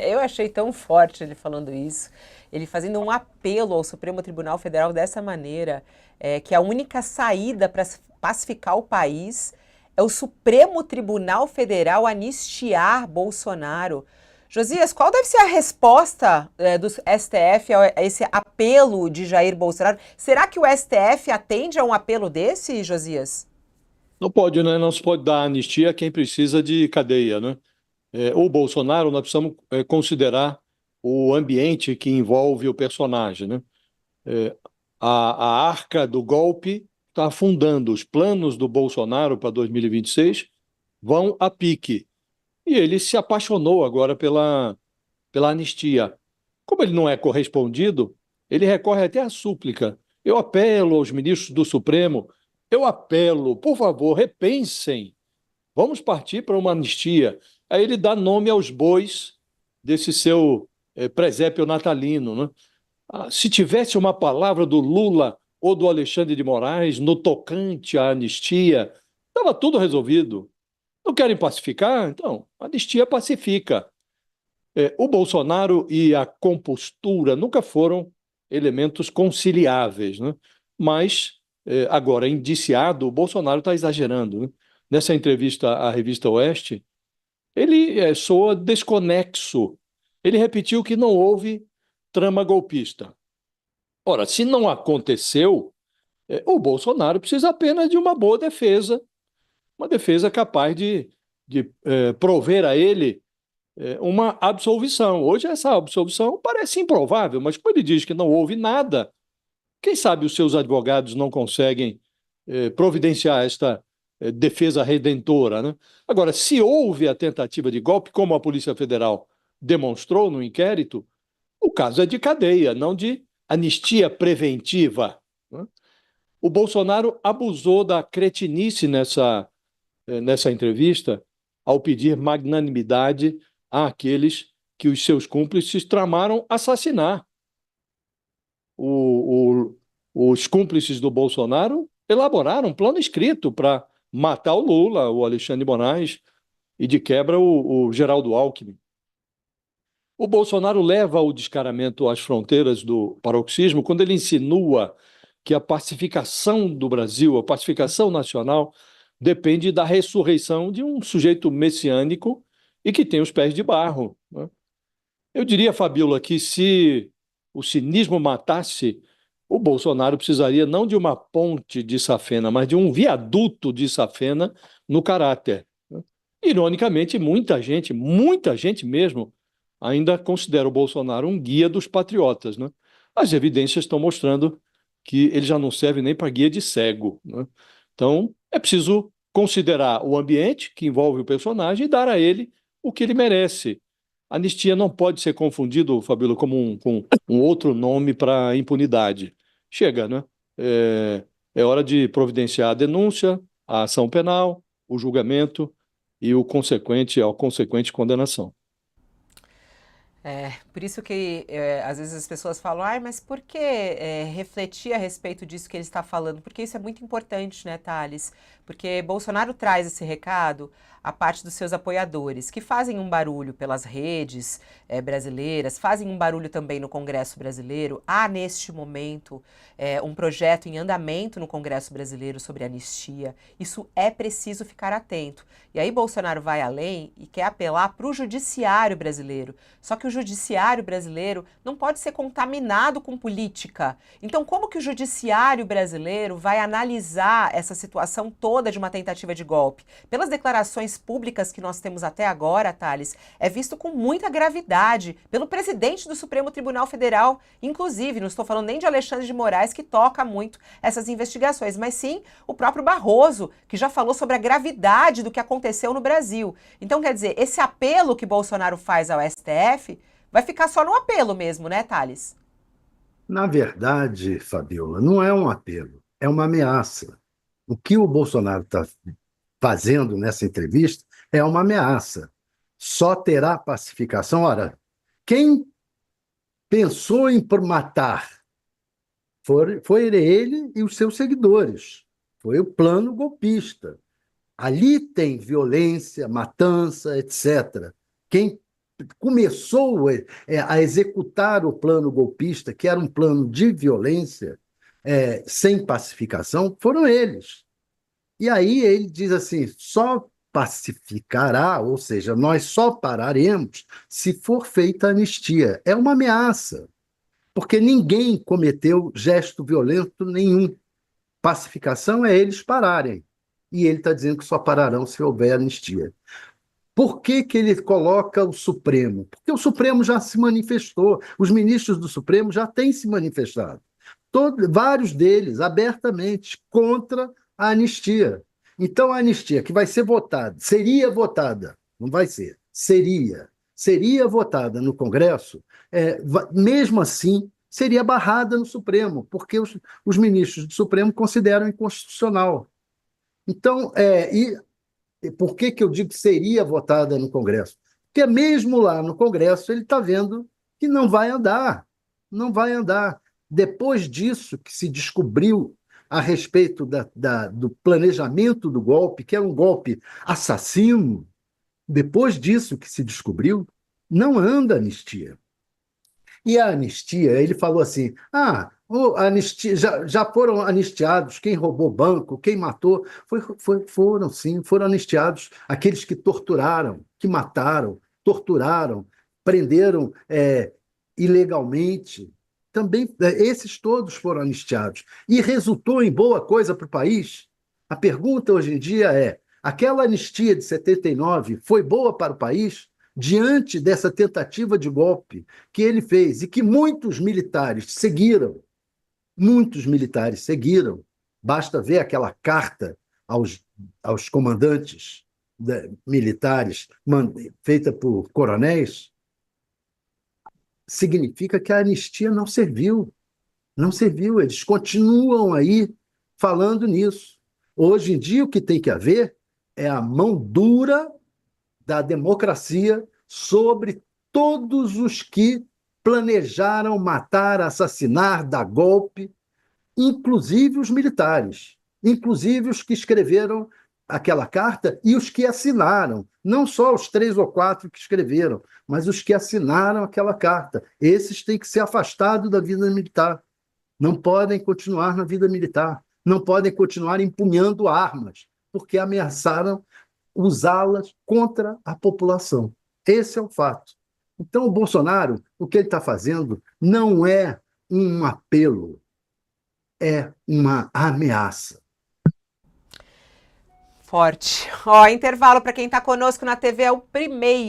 Eu achei tão forte ele falando isso, ele fazendo um apelo ao Supremo Tribunal Federal dessa maneira, que a única saída para pacificar o país é o Supremo Tribunal Federal anistiar Bolsonaro. Josias, qual deve ser a resposta do STF a esse apelo de Jair Bolsonaro? Será que o STF atende a um apelo desse, Josias? Não pode, né? Não se pode dar anistia a quem precisa de cadeia, né? O Bolsonaro, nós precisamos considerar o ambiente que envolve o personagem, né? É, a arca do golpe está afundando. Os planos do Bolsonaro para 2026 vão a pique. E ele se apaixonou agora pela anistia. Como ele não é correspondido, ele recorre até à súplica. Eu apelo aos ministros do Supremo, eu apelo, por favor, repensem, vamos partir para uma anistia. Aí ele dá nome aos bois desse seu presépio natalino, né? Se tivesse uma palavra do Lula ou do Alexandre de Moraes no tocante à anistia, estava tudo resolvido. Não querem pacificar? Então, anistia pacifica. O Bolsonaro e a compostura nunca foram elementos conciliáveis, né? Mas, agora, indiciado, o Bolsonaro está exagerando, né? Nessa entrevista à revista Oeste, ele soa desconexo. Ele repetiu que não houve trama golpista. Ora, se não aconteceu, o Bolsonaro precisa apenas de uma boa defesa, uma defesa capaz de prover a ele uma absolvição. Hoje essa absolvição parece improvável, mas quando ele diz que não houve nada, quem sabe os seus advogados não conseguem providenciar esta defesa redentora, né? Agora, se houve a tentativa de golpe, como a Polícia Federal demonstrou no inquérito, o caso é de cadeia, não de anistia preventiva, né? O Bolsonaro abusou da cretinice nessa entrevista ao pedir magnanimidade àqueles que os seus cúmplices tramaram assassinar. O, os cúmplices do Bolsonaro elaboraram um plano escrito para matar o Lula, o Alexandre de Moraes e, de quebra, o Geraldo Alckmin. O Bolsonaro leva o descaramento às fronteiras do paroxismo quando ele insinua que a pacificação do Brasil, a pacificação nacional, depende da ressurreição de um sujeito messiânico e que tem os pés de barro, né? Eu diria, Fabíola, que se o cinismo matasse, o Bolsonaro precisaria não de uma ponte de safena, mas de um viaduto de safena no caráter, né? Ironicamente, muita gente mesmo, ainda considera o Bolsonaro um guia dos patriotas, né? As evidências estão mostrando que ele já não serve nem para guia de cego, né? Então, é preciso considerar o ambiente que envolve o personagem e dar a ele o que ele merece. Anistia não pode ser confundido, Fabíola, com um outro nome para impunidade. Chega, né? É hora de providenciar a denúncia, a ação penal, o julgamento e a consequente condenação. Por isso que às vezes as pessoas falam, ai, mas por que refletir a respeito disso que ele está falando? Porque isso é muito importante, né, Thales? Porque Bolsonaro traz esse recado à parte dos seus apoiadores, que fazem um barulho pelas redes brasileiras, fazem um barulho também no Congresso brasileiro. Há, neste momento, um projeto em andamento no Congresso brasileiro sobre anistia. Isso é preciso ficar atento. E aí Bolsonaro vai além e quer apelar para o judiciário brasileiro. Só que o judiciário brasileiro não pode ser contaminado com política. Então, como que o judiciário brasileiro vai analisar essa situação toda de uma tentativa de golpe? Pelas declarações públicas que nós temos até agora, Thales, é visto com muita gravidade pelo presidente do Supremo Tribunal Federal, inclusive, não estou falando nem de Alexandre de Moraes, que toca muito essas investigações, mas sim o próprio Barroso, que já falou sobre a gravidade do que aconteceu no Brasil. Então, quer dizer, esse apelo que Bolsonaro faz ao STF vai ficar só no apelo mesmo, né, Thales? Na verdade, Fabiola, não é um apelo, é uma ameaça. O que o Bolsonaro está fazendo nessa entrevista é uma ameaça. Só terá pacificação. Ora, quem pensou em matar foi ele e os seus seguidores. Foi o plano golpista. Ali tem violência, matança, etc. Quem começou a executar o plano golpista, que era um plano de violência, sem pacificação, foram eles. E aí ele diz assim: só pacificará, ou seja, nós só pararemos se for feita a anistia. É uma ameaça, porque ninguém cometeu gesto violento nenhum. Pacificação é eles pararem. E ele está dizendo que só pararão se houver anistia. Por que que ele coloca o Supremo? Porque o Supremo já se manifestou, os ministros do Supremo já têm se manifestado, vários deles abertamente contra a anistia. Então, a anistia que vai ser votada, seria votada, não vai ser, seria votada no Congresso, mesmo assim, seria barrada no Supremo, porque os ministros do Supremo consideram inconstitucional. Então, e por que que eu digo que seria votada no Congresso? Porque mesmo lá no Congresso ele está vendo que não vai andar, não vai andar. Depois disso que se descobriu a respeito do planejamento do golpe, que era um golpe assassino, depois disso que se descobriu, não anda a anistia. E a anistia, ele falou assim: a anistia, já foram anistiados quem roubou banco, quem matou. Foram, sim, foram anistiados aqueles que torturaram, que mataram, torturaram, prenderam ilegalmente. Também, esses todos foram anistiados. E resultou em boa coisa para o país? A pergunta hoje em dia é: aquela anistia de 79 foi boa para o país? Diante dessa tentativa de golpe que ele fez e que muitos militares seguiram, basta ver aquela carta aos comandantes militares feita por coronéis, significa que a anistia não serviu, não serviu, eles continuam aí falando nisso. Hoje em dia o que tem que haver é a mão dura da democracia sobre todos os que planejaram matar, assassinar, dar golpe, inclusive os militares, inclusive os que escreveram aquela carta e os que assinaram, não só os 3 ou 4 que escreveram, mas os que assinaram aquela carta. Esses têm que ser afastados da vida militar, não podem continuar na vida militar, não podem continuar empunhando armas, porque ameaçaram usá-las contra a população. Esse é o fato. Então, o Bolsonaro, o que ele está fazendo não é um apelo, é uma ameaça. Forte. Ó, intervalo para quem está conosco na TV é o primeiro.